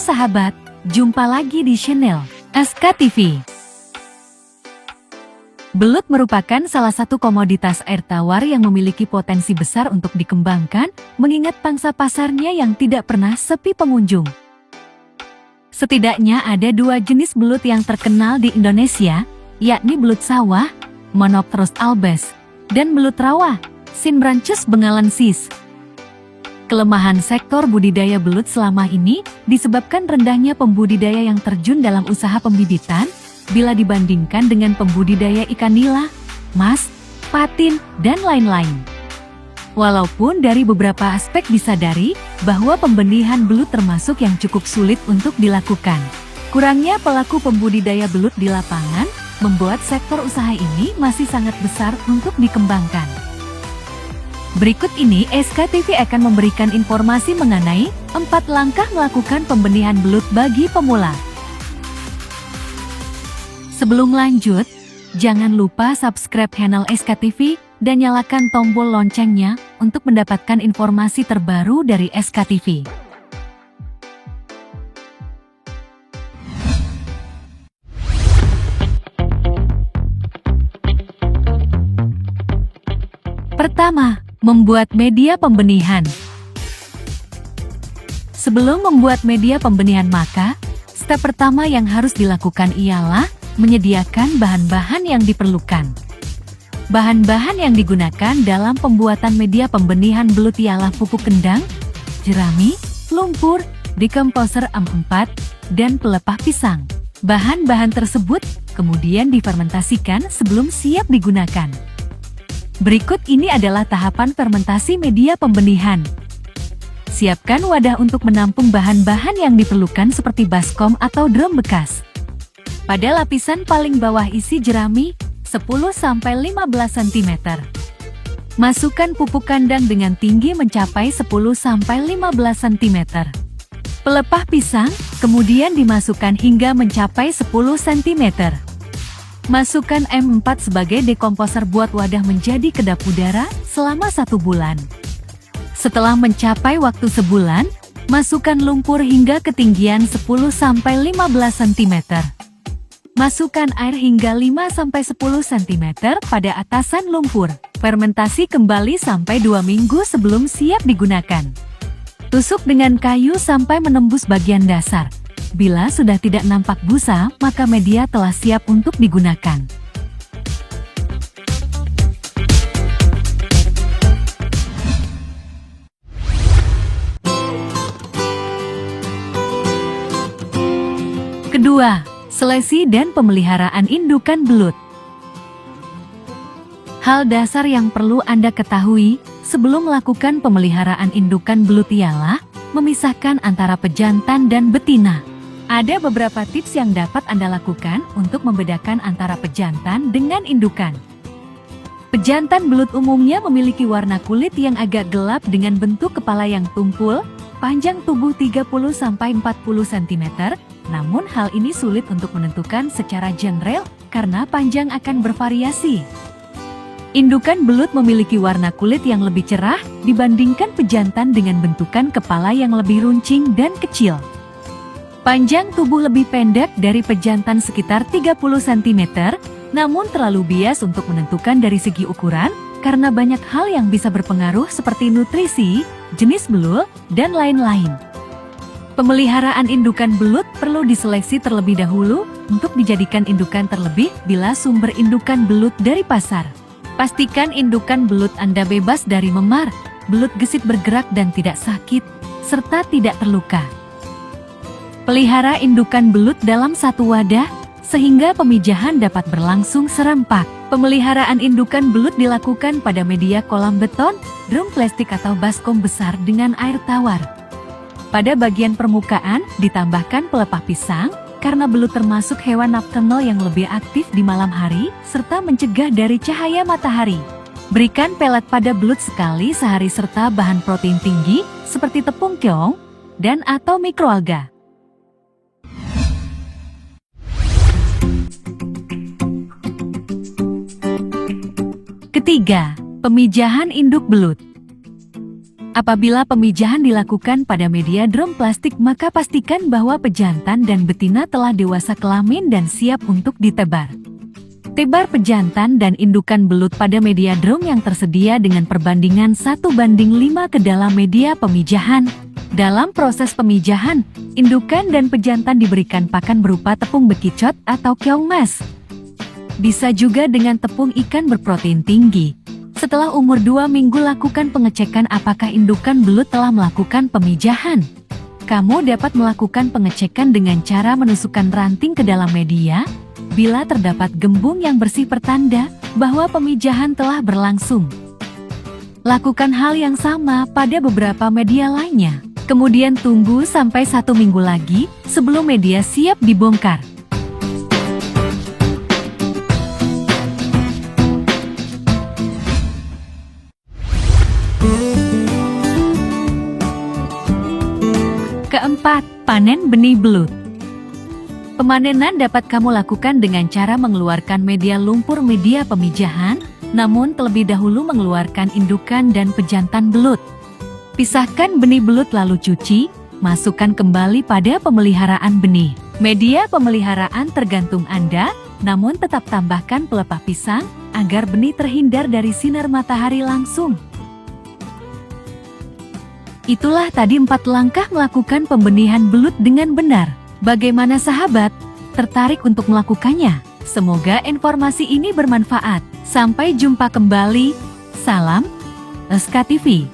sahabat, jumpa lagi di channel SK TV. Belut merupakan salah satu komoditas air tawar yang memiliki potensi besar untuk dikembangkan, mengingat pangsa pasarnya yang tidak pernah sepi pengunjung. Setidaknya ada dua jenis belut yang terkenal di Indonesia, yakni belut sawah, Monopterus albus, dan belut rawa, Synbranchus bengalensis. Kelemahan sektor budidaya belut selama ini disebabkan rendahnya pembudidaya yang terjun dalam usaha pembibitan bila dibandingkan dengan pembudidaya ikan nila, mas, patin, dan lain-lain. Walaupun dari beberapa aspek disadari bahwa pembenihan belut termasuk yang cukup sulit untuk dilakukan, kurangnya pelaku pembudidaya belut di lapangan membuat sektor usaha ini masih sangat besar untuk dikembangkan. Berikut ini SK TV akan memberikan informasi mengenai 4 langkah melakukan pembenihan belut bagi pemula. Sebelum lanjut, jangan lupa subscribe channel SK TV dan nyalakan tombol loncengnya untuk mendapatkan informasi terbaru dari SK TV. Pertama, membuat media pembenihan. Sebelum membuat media pembenihan maka, step pertama yang harus dilakukan ialah menyediakan bahan-bahan yang diperlukan. Bahan-bahan yang digunakan dalam pembuatan media pembenihan belut ialah pupuk kendang, jerami, lumpur, dekomposer M4, dan pelepah pisang. Bahan-bahan tersebut kemudian difermentasikan sebelum siap digunakan. Berikut ini adalah tahapan fermentasi media pembenihan. Siapkan wadah untuk menampung bahan-bahan yang diperlukan seperti baskom atau drum bekas. Pada lapisan paling bawah isi jerami 10–15 cm. Masukkan pupuk kandang dengan tinggi mencapai 10–15 cm. Pelepah pisang kemudian dimasukkan hingga mencapai 10 cm. Masukkan M4 sebagai dekomposer buat wadah menjadi kedap udara selama 1 bulan. Setelah mencapai waktu sebulan, masukkan lumpur hingga ketinggian 10–15 cm. Masukkan air hingga 5–10 cm pada atasan lumpur. Fermentasi kembali sampai 2 minggu sebelum siap digunakan. Tusuk dengan kayu sampai menembus bagian dasar. Bila sudah tidak nampak busa, maka media telah siap untuk digunakan. Kedua, seleksi dan pemeliharaan indukan belut. Hal dasar yang perlu Anda ketahui sebelum melakukan pemeliharaan indukan belut ialah memisahkan antara pejantan dan betina. Ada beberapa tips yang dapat Anda lakukan untuk membedakan antara pejantan dengan indukan. Pejantan belut umumnya memiliki warna kulit yang agak gelap dengan bentuk kepala yang tumpul, panjang tubuh 30–40 cm, namun hal ini sulit untuk menentukan secara general karena panjang akan bervariasi. Indukan belut memiliki warna kulit yang lebih cerah dibandingkan pejantan dengan bentukan kepala yang lebih runcing dan kecil. Panjang tubuh lebih pendek dari pejantan sekitar 30 cm, namun terlalu bias untuk menentukan dari segi ukuran karena banyak hal yang bisa berpengaruh seperti nutrisi, jenis belut, dan lain-lain. Pemeliharaan indukan belut perlu diseleksi terlebih dahulu untuk dijadikan indukan terlebih bila sumber indukan belut dari pasar. Pastikan indukan belut Anda bebas dari memar, belut gesit bergerak dan tidak sakit, serta tidak terluka. Pelihara indukan belut dalam satu wadah, sehingga pemijahan dapat berlangsung serempak. Pemeliharaan indukan belut dilakukan pada media kolam beton, drum plastik atau baskom besar dengan air tawar. Pada bagian permukaan, ditambahkan pelepah pisang, karena belut termasuk hewan nocturnal yang lebih aktif di malam hari, serta mencegah dari cahaya matahari. Berikan pelet pada belut sekali sehari serta bahan protein tinggi, seperti tepung keong, dan atau mikroalga. Ketiga, pemijahan induk belut. Apabila pemijahan dilakukan pada media drum plastik, maka pastikan bahwa pejantan dan betina telah dewasa kelamin dan siap untuk ditebar. Tebar pejantan dan indukan belut pada media drum yang tersedia dengan perbandingan 1:5 ke dalam media pemijahan. Dalam proses pemijahan, indukan dan pejantan diberikan pakan berupa tepung bekicot atau keong mas. Bisa juga dengan tepung ikan berprotein tinggi. Setelah umur 2 minggu, lakukan pengecekan apakah indukan belut telah melakukan pemijahan. Kamu dapat melakukan pengecekan dengan cara menusukkan ranting ke dalam media. Bila terdapat gembung yang bersih, pertanda bahwa pemijahan telah berlangsung. Lakukan hal yang sama pada beberapa media lainnya. Kemudian tunggu sampai 1 minggu lagi sebelum media siap dibongkar. Keempat, panen benih belut. Pemanenan dapat kamu lakukan dengan cara mengeluarkan media lumpur media pemijahan, namun terlebih dahulu mengeluarkan indukan dan pejantan belut. Pisahkan benih belut lalu cuci, masukkan kembali pada pemeliharaan benih. Media pemeliharaan tergantung Anda, namun tetap tambahkan pelepah pisang agar benih terhindar dari sinar matahari langsung. Itulah tadi 4 langkah melakukan pembenihan belut dengan benar. Bagaimana sahabat? Tertarik untuk melakukannya? Semoga informasi ini bermanfaat. Sampai jumpa kembali. Salam SK TV.